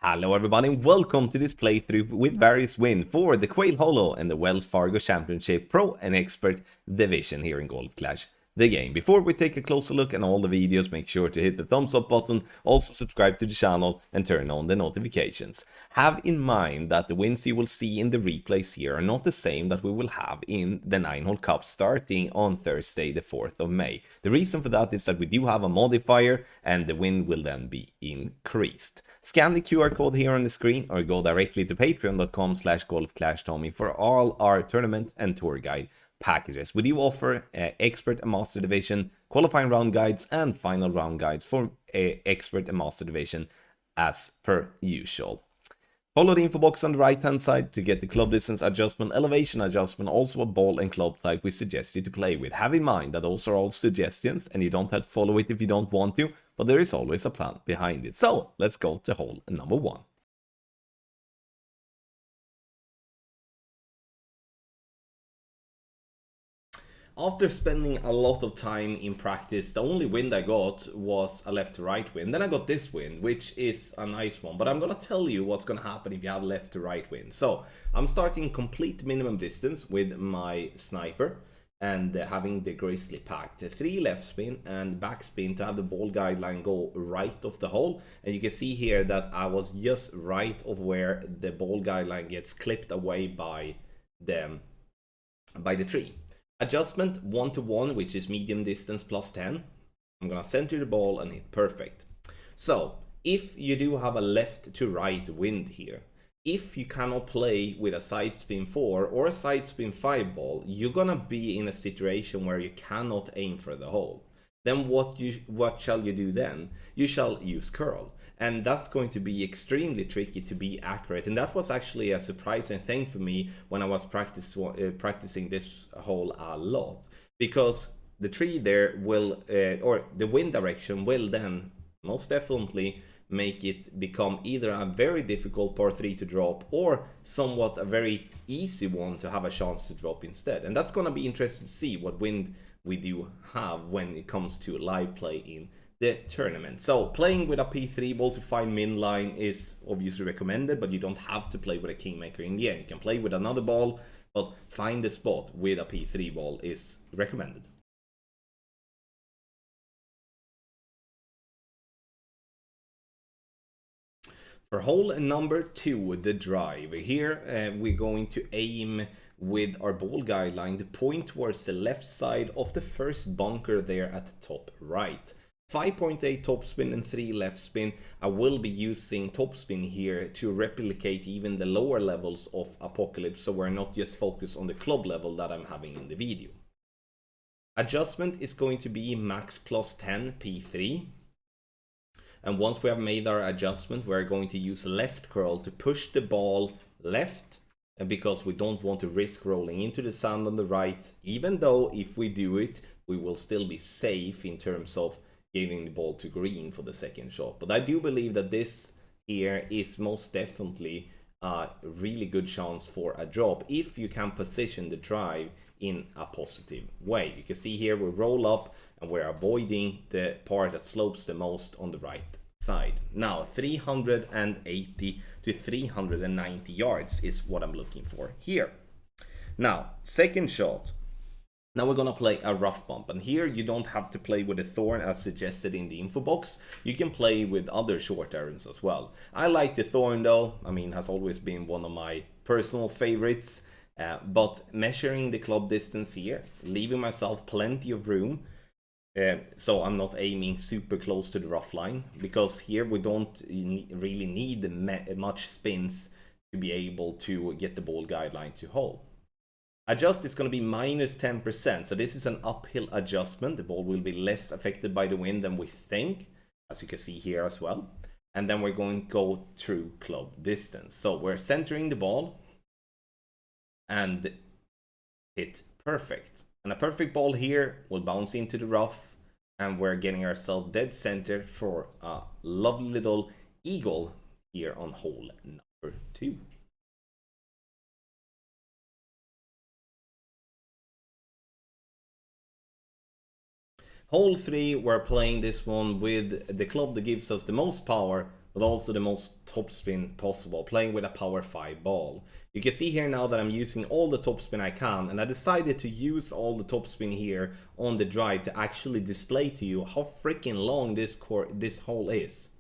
Hello everybody and welcome to this playthrough with various wins for the Quail Hollow and the Wells Fargo Championship Pro and Expert Division here in Golf Clash the game. Before we take a closer look at all the videos, make sure to hit the thumbs up button, also subscribe to the channel and turn on the notifications. Have in mind that the wins you will see in the replays here are not the same that we will have in the 9-hole cup starting on Thursday the 4th of May. The reason for that is that we do have a modifier and the win will then be increased. Scan the QR code here on the screen or go directly to patreon.com/golfclashtommy for all our tournament and tour guide packages. We do offer expert and master division, qualifying round guides and final round guides for expert and master division as per usual. Follow the info box on the right hand side to get the club distance adjustment, elevation adjustment, also a ball and club type we suggest you to play with. Have in mind that those are all suggestions and you don't have to follow it if you don't want to, but there is always a plan behind it. So let's go to hole number 1. After spending a lot of time in practice, the only wind I got was a left to right wind. Then I got this wind, which is a nice one. But I'm going to tell you what's going to happen if you have left to right wind. So I'm starting complete minimum distance with my sniper and having the grizzly packed. 3 left spin and back spin to have the ball guideline go right of the hole. And you can see here that I was just right of where the ball guideline gets clipped away by the tree. Adjustment 1-to-1, which is medium distance plus 10. I'm gonna center the ball and hit perfect. So if you do have a left to right wind here, if you cannot play with a side spin 4 or a side spin 5 ball, you're gonna be in a situation where you cannot aim for the hole. Then what shall you do then? You shall use curl. And that's going to be extremely tricky to be accurate. And that was actually a surprising thing for me when I was practicing this hole a lot. Because the tree there will, or the wind direction will then most definitely make it become either a very difficult par 3 to drop or somewhat a very easy one to have a chance to drop instead. And that's going to be interesting to see what wind we do have when it comes to live play in the tournament. So playing with a P3 ball to find min line is obviously recommended, but you don't have to play with a kingmaker in the end. You can play with another ball, but find the spot with a P3 ball is recommended. For hole number 2, the drive. Here we're going to aim with our ball guideline to point towards the left side of the first bunker there at the top right. 5.8 topspin and 3 left spin. I will be using topspin here to replicate even the lower levels of Apocalypse, so we're not just focused on the club level that I'm having in the video. Adjustment is going to be max plus 10 P3. And once we have made our adjustment, we're going to use left curl to push the ball left, and because we don't want to risk rolling into the sand on the right, even though if we do it, we will still be safe in terms of getting the ball to green for the second shot. But I do believe that this here is most definitely a really good chance for a drop if you can position the drive in a positive way. You can see here we roll up and we're avoiding the part that slopes the most on the right side. Now 380 to 390 yards is what I'm looking for here. Now second shot. Now we're gonna play a rough bump, and here you don't have to play with a thorn as suggested in the info box. You can play with other short irons as well. I like the thorn though. I mean, has always been one of my personal favorites. But measuring the club distance here, leaving myself plenty of room, so I'm not aiming super close to the rough line, because here we don't really need much spins to be able to get the ball guideline to hole. Adjust is going to be minus 10%, so this is an uphill adjustment. The ball will be less affected by the wind than we think, as you can see here as well. And then we're going to go through club distance. So we're centering the ball and hit perfect. And a perfect ball here will bounce into the rough, and we're getting ourselves dead center for a lovely little eagle here on hole number 2. Hole 3, we're playing this one with the club that gives us the most power, but also the most topspin possible, playing with a power 5 ball. You can see here now that I'm using all the topspin I can, and I decided to use all the topspin here on the drive to actually display to you how freaking long this hole is.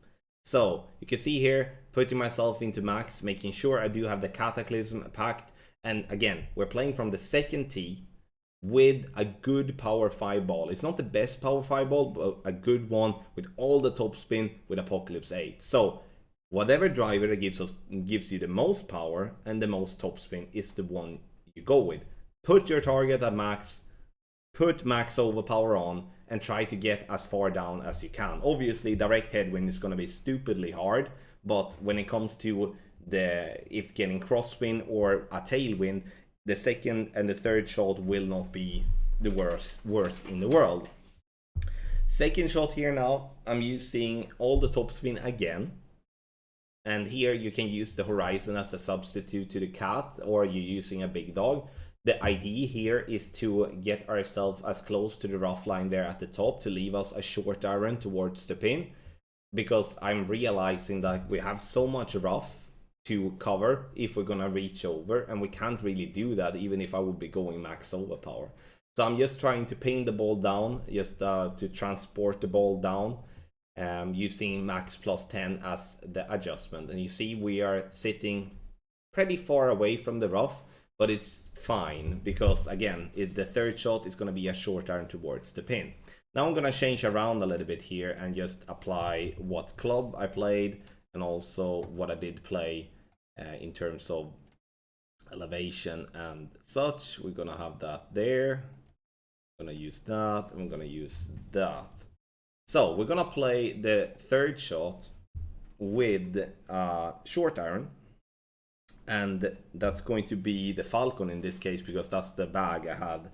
So you can see here, putting myself into max, making sure I do have the Cataclysm packed, and again, we're playing from the second tee with a good power 5 ball. It's not the best power 5 ball, but a good one with all the topspin with Apocalypse 8. So whatever driver that gives you the most power and the most topspin is the one you go with. Put your target at max, put max overpower on, and try to get as far down as you can. Obviously, direct headwind is going to be stupidly hard, but when it comes to if getting crosswind or a tailwind, the second and the third shot will not be the worst in the world. Second shot here now, I'm using all the topspin again. And here you can use the horizon as a substitute to the cat, or you're using a big dog. The idea here is to get ourselves as close to the rough line there at the top to leave us a short iron towards the pin, because I'm realizing that we have so much rough to cover if we're gonna reach over, and we can't really do that even if I would be going max overpower. So I'm just trying to pin the ball down, just to transport the ball down, using max plus 10 as the adjustment. And you see we are sitting pretty far away from the rough, but it's fine because again the third shot is going to be a short iron towards the pin. Now I'm going to change around a little bit here and just apply what club I played and also what I did play in terms of elevation and such. We're going to have that there. I'm going to use that. I'm going to use that. So we're gonna play the third shot with short iron, and that's going to be the Falcon in this case because that's the bag I had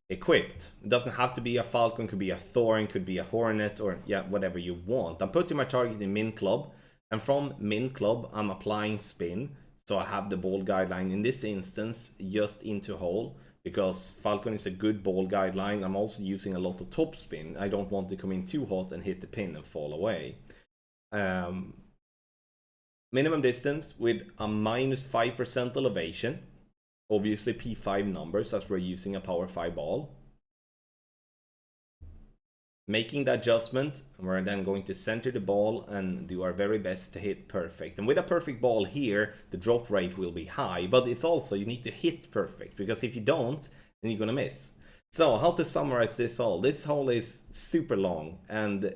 equipped. It doesn't have to be a Falcon, could be a Thorn, could be a Hornet, or yeah, whatever you want. I'm putting my target in min club, and from min club I'm applying spin, so I have the ball guideline in this instance just into hole. Because Falcon is a good ball guideline, I'm also using a lot of topspin. I don't want to come in too hot and hit the pin and fall away. Minimum distance with a minus 5% elevation. Obviously P5 numbers as we're using a power 5 ball. Making the adjustment, we're then going to center the ball and do our very best to hit perfect. And with a perfect ball here, the drop rate will be high, but it's also you need to hit perfect, because if you don't, then you're gonna miss. So how to summarize this hole? This hole is super long, and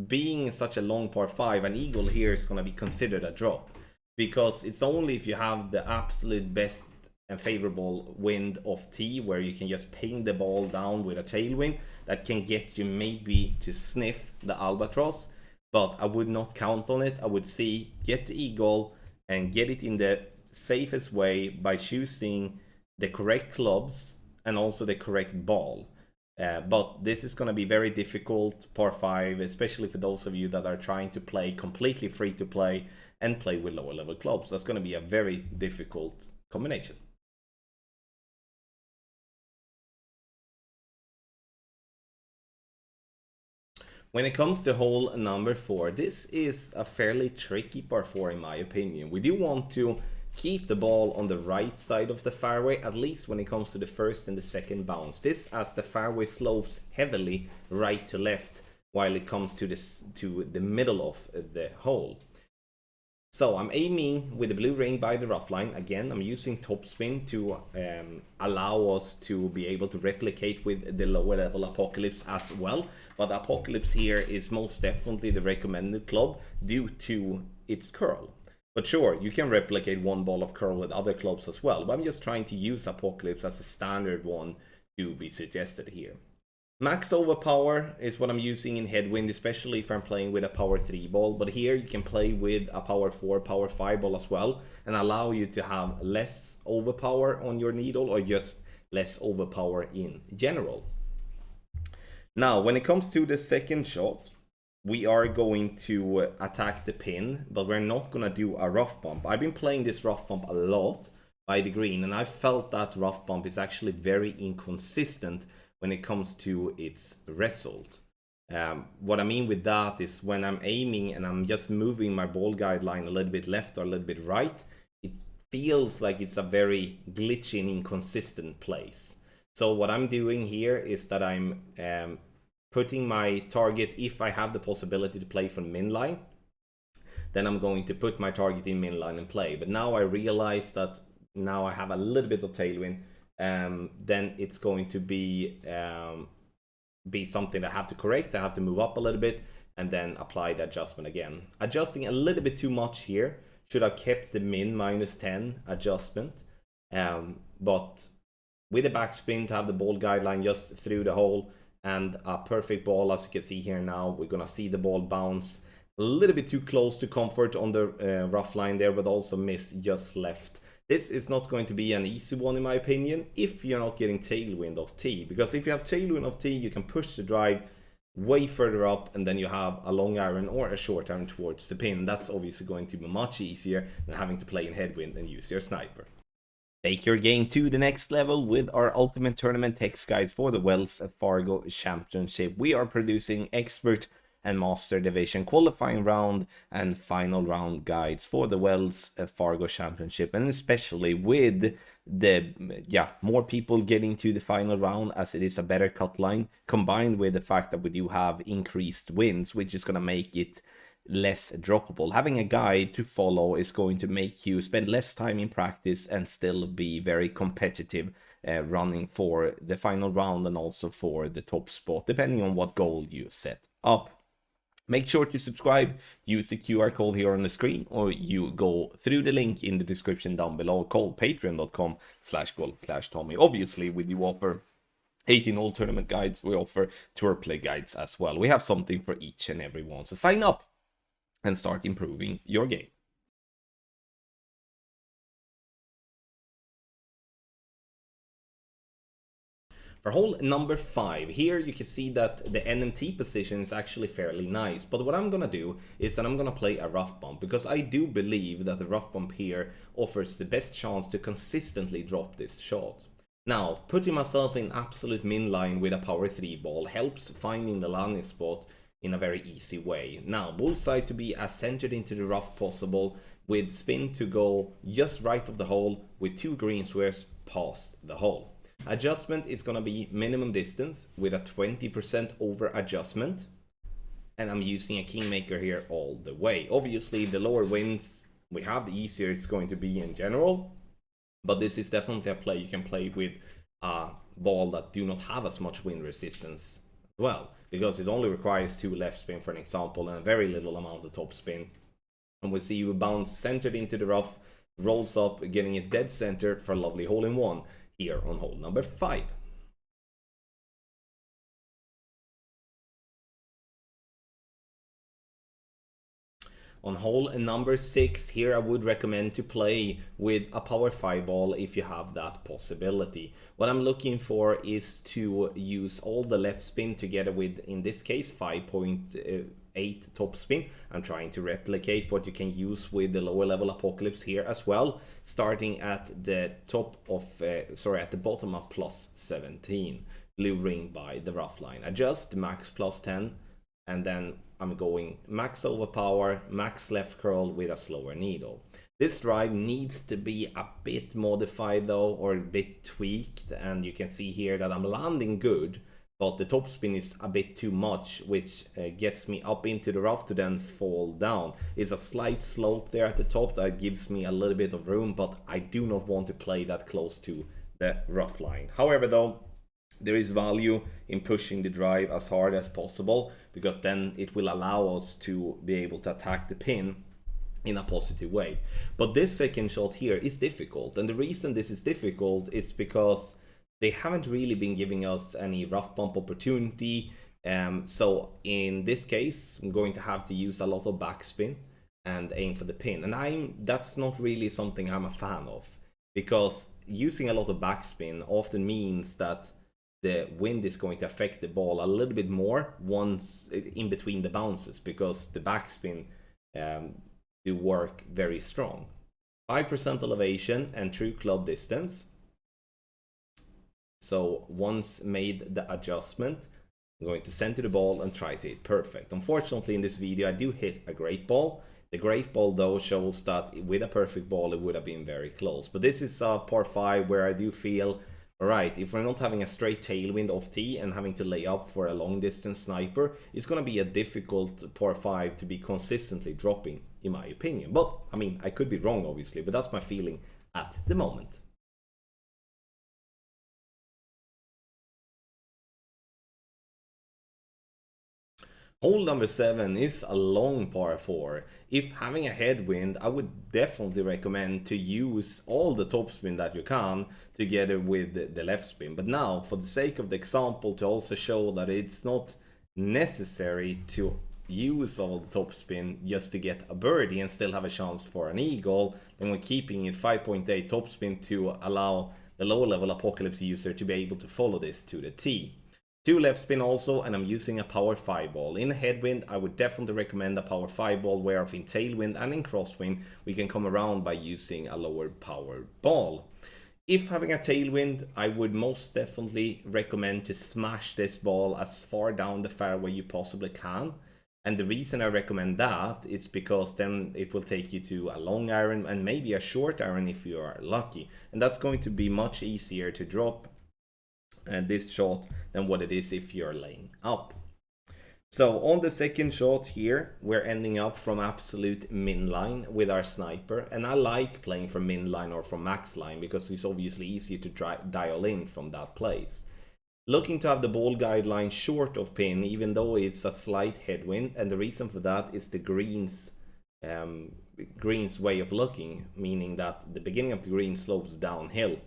being such a long par 5, an eagle here is gonna be considered a drop, because it's only if you have the absolute best and favorable wind of tee where you can just ping the ball down with a tailwind that can get you maybe to sniff the albatross, but I would not count on it. I would see get the eagle and get it in the safest way by choosing the correct clubs and also the correct ball. But this is going to be very difficult par 5, especially for those of you that are trying to play completely free to play and play with lower level clubs. That's going to be a very difficult combination. When it comes to hole number 4, this is a fairly tricky par 4 in my opinion. We do want to keep the ball on the right side of the fairway, at least when it comes to the first and the second bounce. This as the fairway slopes heavily right to left while it comes to the middle of the hole. So I'm aiming with the blue ring by the rough line. Again, I'm using topspin to allow us to be able to replicate with the lower level Apocalypse as well. But Apocalypse here is most definitely the recommended club due to its curl. But sure, you can replicate one ball of curl with other clubs as well. But I'm just trying to use Apocalypse as a standard one to be suggested here. Max overpower is what I'm using in headwind, especially if I'm playing with a power 3 ball. But here you can play with a power 4, power 5 ball as well, and allow you to have less overpower on your needle or just less overpower in general. Now, when it comes to the second shot, we are going to attack the pin, but we're not going to do a rough bump. I've been playing this rough bump a lot by the green, and I felt that rough bump is actually very inconsistent when it comes to its result. What I mean with that is when I'm aiming and I'm just moving my ball guideline a little bit left or a little bit right, it feels like it's a very glitchy and inconsistent place. So what I'm doing here is that I'm putting my target, if I have the possibility to play from min line, then I'm going to put my target in min line and play. But now I realize that now I have a little bit of tailwind, then it's going to be something that I have to correct. I have to move up a little bit and then apply the adjustment again. Adjusting a little bit too much here. Should have kept the min -10 adjustment. But with a backspin to have the ball guideline just through the hole and a perfect ball, as you can see here now, we're gonna see the ball bounce a little bit too close to comfort on the rough line there, but also miss just left. This is not going to be an easy one in my opinion if you're not getting tailwind of tee, because if you have tailwind of tee, you can push the drive way further up and then you have a long iron or a short iron towards the pin. That's obviously going to be much easier than having to play in headwind and use your sniper. Take your game to the next level with our ultimate tournament text guides for the Wells Fargo Championship. We are producing expert and master division qualifying round and final round guides for the Wells Fargo Championship, and especially with the more people getting to the final round, as it is a better cut line, combined with the fact that we do have increased wins, which is going to make it less droppable. Having a guide to follow is going to make you spend less time in practice and still be very competitive running for the final round and also for the top spot, depending on what goal you set up. Make sure to subscribe, use the QR code here on the screen, or you go through the link in the description down below, called patreon.com/golfclashtommy. Obviously, we do offer 18-hole tournament guides, we offer tour play guides as well. We have something for each and every one. So sign up and start improving your game. For hole number 5, here you can see that the NMT position is actually fairly nice, but what I'm gonna do is that I'm gonna play a rough bump, because I do believe that the rough bump here offers the best chance to consistently drop this shot. Now, putting myself in absolute min line with a power 3 ball helps finding the landing spot in a very easy way. Now, bullseye to be as centered into the rough possible, with spin to go just right of the hole with 2 green squares past the hole. Adjustment is going to be minimum distance with a 20% over adjustment, and I'm using a kingmaker here all the way. Obviously, the lower winds we have, the easier it's going to be in general, but this is definitely a play you can play with a ball that do not have as much wind resistance as well, because it only requires 2 left spin, for an example, and a very little amount of top spin. And we see you bounce centered into the rough, rolls up, getting it dead center for a lovely hole-in-one here on hole number 5. On hole number 6, here I would recommend to play with a power 5 ball if you have that possibility. What I'm looking for is to use all the left spin together with, in this case, 5.8 top spin. I'm trying to replicate what you can use with the lower level Apocalypse here as well, starting at the top of at the bottom of +17, luring by the rough line. Adjust max +10, and then I'm going max overpower, max left curl with a slower needle. This drive needs to be a bit modified though, or a bit tweaked, and you can see here that I'm landing good, but the top spin is a bit too much, which gets me up into the rough to then fall down. It's a slight slope there at the top that gives me a little bit of room, but I do not want to play that close to the rough line. However though, there is value in pushing the drive as hard as possible, because then it will allow us to be able to attack the pin in a positive way. But this second shot here is difficult, and the reason this is difficult is because they haven't really been giving us any rough bump opportunity. So in this case, I'm going to have to use a lot of backspin and aim for the pin, and that's not really something I'm a fan of, because using a lot of backspin often means that the wind is going to affect the ball a little bit more once in between the bounces, because the backspin do work very strong. 5% elevation and true club distance. So once made the adjustment, I'm going to center the ball and try to hit perfect. Unfortunately, in this video, I do hit a great ball. The great ball, though, shows that with a perfect ball, it would have been very close. But this is a par 5 where I do feel, alright, if we're not having a straight tailwind off tee and having to lay up for a long distance sniper, it's going to be a difficult par 5 to be consistently dropping, in my opinion. But, I mean, I could be wrong, obviously, but that's my feeling at the moment. Hole number 7 is a long par 4. If having a headwind, I would definitely recommend to use all the topspin that you can together with the left spin. But now, for the sake of the example, to also show that it's not necessary to use all the topspin just to get a birdie and still have a chance for an eagle, then we're keeping it 5.8 topspin to allow the lower level Apocalypse user to be able to follow this to the tee. 2 left spin also, and I'm using a power 5 ball. In headwind, I would definitely recommend a power 5 ball, where in tailwind and in crosswind, we can come around by using a lower power ball. If having a tailwind, I would most definitely recommend to smash this ball as far down the fairway you possibly can. And the reason I recommend that is because then it will take you to a long iron and maybe a short iron if you are lucky. And that's going to be much easier to drop this shot than what it is if you're laying up. So on the second shot here, we're ending up from absolute min line with our sniper, and I like playing from min line or from max line because it's obviously easier to dial in from that place. Looking to have the ball guideline short of pin, even though it's a slight headwind, and the reason for that is the green's way of looking, meaning that the beginning of the green slopes downhill,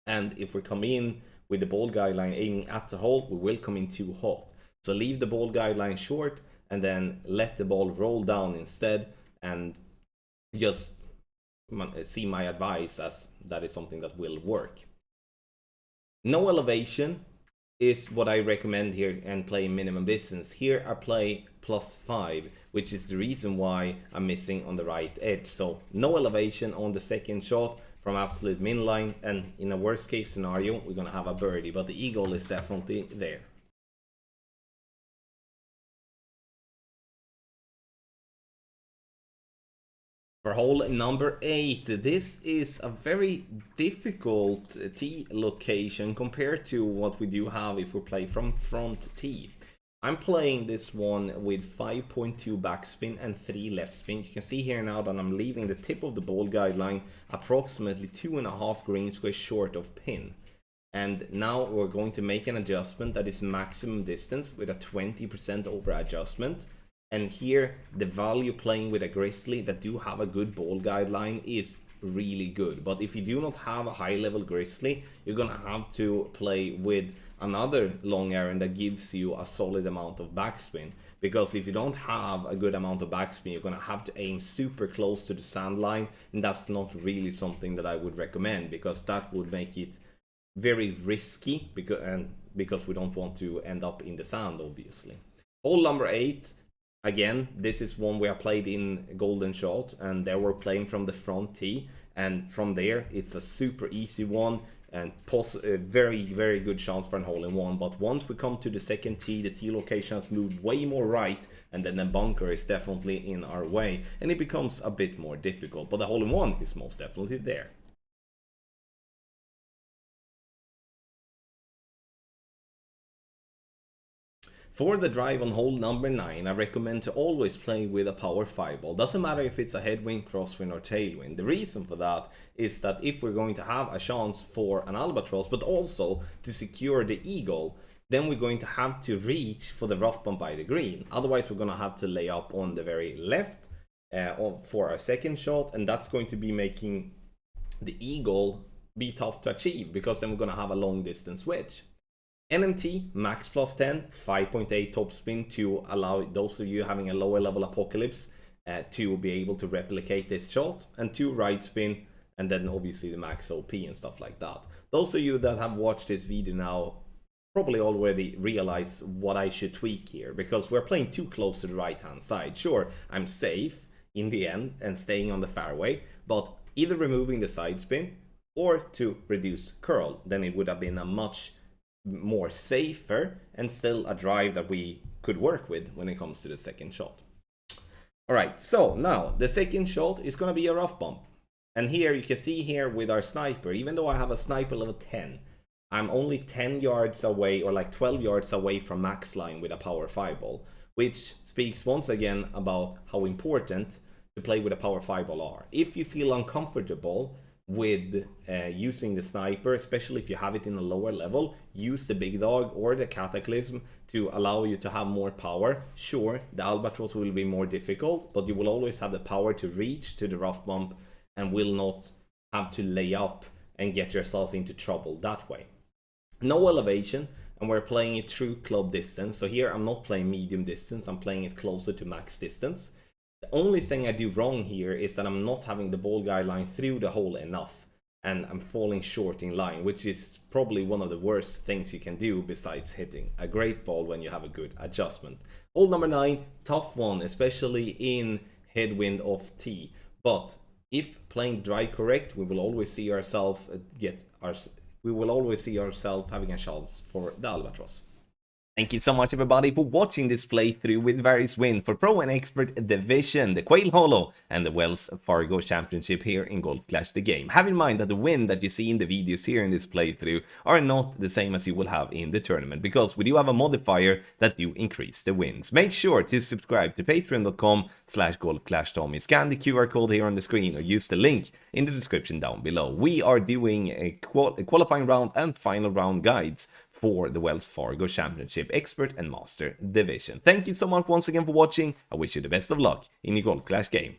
and if we come in with the ball guideline aiming at the hole, we will come in too hot. So leave the ball guideline short and then let the ball roll down instead, and just see my advice as that is something that will work. No elevation is what I recommend here and play minimum distance. Here I play +5, which is the reason why I'm missing on the right edge. So no elevation on the second shot from absolute min line, and in a worst case scenario we're gonna have a birdie, but the eagle is definitely there. For hole number 8, this is a very difficult tee location compared to what we do have if we play from front tee. I'm playing this one with 5.2 backspin and 3 left spin. You can see here now that I'm leaving the tip of the ball guideline approximately 2.5 green squares short of pin. And now we're going to make an adjustment that is maximum distance with a 20% over adjustment. And here the value playing with a grizzly that do have a good ball guideline is really good. But if you do not have a high level grizzly, you're gonna have to play with another long iron that gives you a solid amount of backspin, because if you don't have a good amount of backspin, you're gonna have to aim super close to the sand line, and that's not really something that I would recommend, because that would make it very risky, because we don't want to end up in the sand, obviously. Hole number 8, again, this is one we have played in Golden Shot, and there we're playing from the front tee, and from there it's a super easy one and a very, very good chance for an hole-in-one. But once we come to the second tee, the tee location has moved way more right, and then the bunker is definitely in our way, and it becomes a bit more difficult. But the hole-in-one is most definitely there. For the drive on hole number 9, I recommend to always play with a power 5 ball. Doesn't matter if it's a headwind, crosswind or tailwind. The reason for that is that if we're going to have a chance for an albatross, but also to secure the eagle, then we're going to have to reach for the rough bump by the green. Otherwise, we're going to have to lay up on the very left for our second shot, and that's going to be making the eagle be tough to achieve, because then we're going to have a long distance wedge. NMT, max +10, 5.8 topspin to allow those of you having a lower level apocalypse to be able to replicate this shot, and 2 right spin, and then obviously the max OP and stuff like that. Those of you that have watched this video now probably already realize what I should tweak here, because we're playing too close to the right hand side. Sure, I'm safe in the end and staying on the fairway, but either removing the side spin or to reduce curl, then it would have been a much more safer and still a drive that we could work with when it comes to the second shot. Alright, so now the second shot is going to be a rough bump. And here you can see here with our sniper, even though I have a sniper level 10, I'm only 10 yards away or like 12 yards away from max line with a power 5 ball, which speaks once again about how important to play with a power 5 ball are. If you feel uncomfortable with using the sniper, especially if you have it in a lower level, use the big dog or the cataclysm to allow you to have more power. Sure, the albatross will be more difficult, but you will always have the power to reach to the rough bump and will not have to lay up and get yourself into trouble that way. No elevation, and we're playing it through club distance. So here I'm not playing medium distance, I'm playing it closer to max distance. The only thing I do wrong here is that I'm not having the ball guideline through the hole enough, and I'm falling short in line, which is probably one of the worst things you can do besides hitting a great ball when you have a good adjustment. Hole number 9, tough one, especially in headwind of tee. But if playing the drive correct, we will always see ourselves having a chance for the albatross. Thank you so much everybody for watching this playthrough with various wins for Pro and Expert Division, the Quail Hollow and the Wells Fargo Championship here in Golf Clash the game. Have in mind that the win that you see in the videos here in this playthrough are not the same as you will have in the tournament, because we do have a modifier that do increase the wins. Make sure to subscribe to patreon.com/golfclashtommy, scan the QR code here on the screen or use the link in the description down below. We are doing a qualifying round and final round guides for the Wells Fargo Championship Expert and Master Division. Thank you so much once again for watching. I wish you the best of luck in your Golf Clash game.